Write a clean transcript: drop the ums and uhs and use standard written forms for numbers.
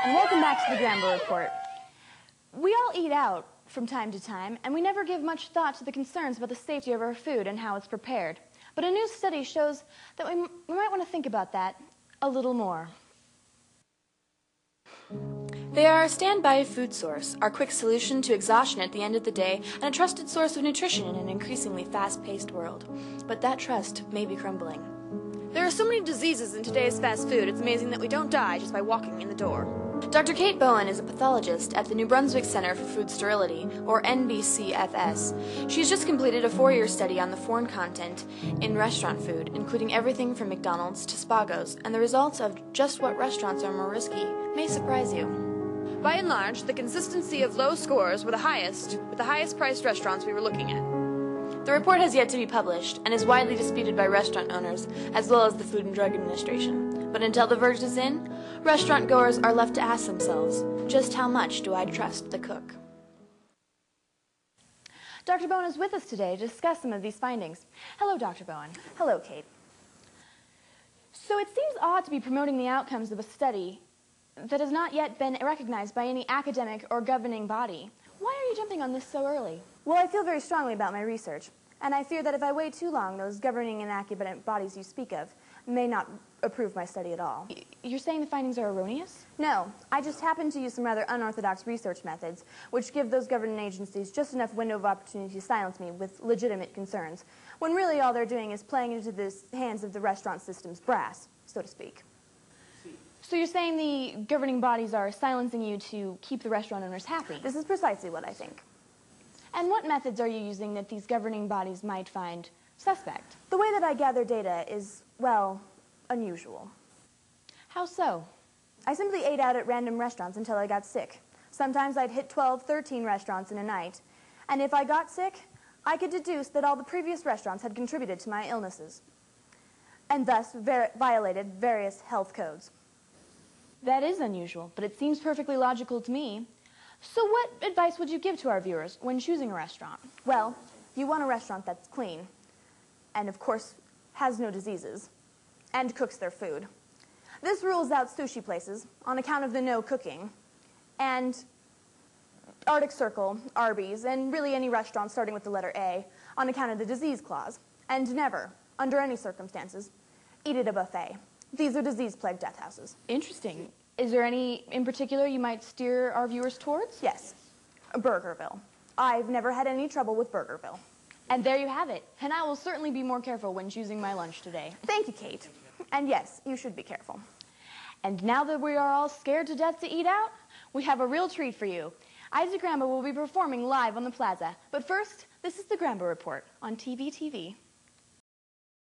And welcome back to the Grambo Report. We all eat out from time to time, and we never give much thought to the concerns about the safety of our food and how it's prepared. But a new study shows that we might want to think about that a little more. They are a standby food source, our quick solution to exhaustion at the end of the day, and a trusted source of nutrition in an increasingly fast-paced world. But that trust may be crumbling. There are so many diseases in today's fast food, it's amazing that we don't die just by walking in the door. Dr. Kate Bowen is a pathologist at the New Brunswick Center for Food Sterility, or NBCFS. She's just completed a 4-year study on the foreign content in restaurant food, including everything from McDonald's to Spago's, and the results of just what restaurants are more risky may surprise you. By and large, the consistency of low scores were the highest, with the highest priced restaurants we were looking at. The report has yet to be published and is widely disputed by restaurant owners as well as the Food and Drug Administration. But until the verdict is in, restaurant goers are left to ask themselves, just how much do I trust the cook? Dr. Bowen is with us today to discuss some of these findings. Hello, Dr. Bowen. Hello, Kate. So it seems odd to be promoting the outcomes of a study that has not yet been recognized by any academic or governing body. Why are you jumping on this so early? Well, I feel very strongly about my research, and I fear that if I wait too long, those governing and academic bodies you speak of may not approve my study at all. You're saying the findings are erroneous? No, I just happen to use some rather unorthodox research methods, which give those governing agencies just enough window of opportunity to silence me with legitimate concerns, when really all they're doing is playing into the hands of the restaurant system's brass, so to speak. So you're saying the governing bodies are silencing you to keep the restaurant owners happy? This is precisely what I think. And what methods are you using that these governing bodies might find suspect? The way that I gather data is, well, unusual. How so? I simply ate out at random restaurants until I got sick. Sometimes I'd hit 12, 13 restaurants in a night. And if I got sick, I could deduce that all the previous restaurants had contributed to my illnesses, and thus violated various health codes. That is unusual, but it seems perfectly logical to me. So what advice would you give to our viewers when choosing a restaurant? Well, you want a restaurant that's clean, and of course, has no diseases, and cooks their food. This rules out sushi places on account of the no cooking, and Arctic Circle, Arby's, and really any restaurant starting with the letter A on account of the disease clause, and never, under any circumstances, eat at a buffet. These are disease-plagued death houses. Interesting. Is there any in particular you might steer our viewers towards? Yes, Burgerville. I've never had any trouble with Burgerville. And there you have it. And I will certainly be more careful when choosing my lunch today. Thank you, Kate. And yes, you should be careful. And now that we are all scared to death to eat out, we have a real treat for you. Isaac Grambo will be performing live on the plaza. But first, this is the Grambo Report on TV.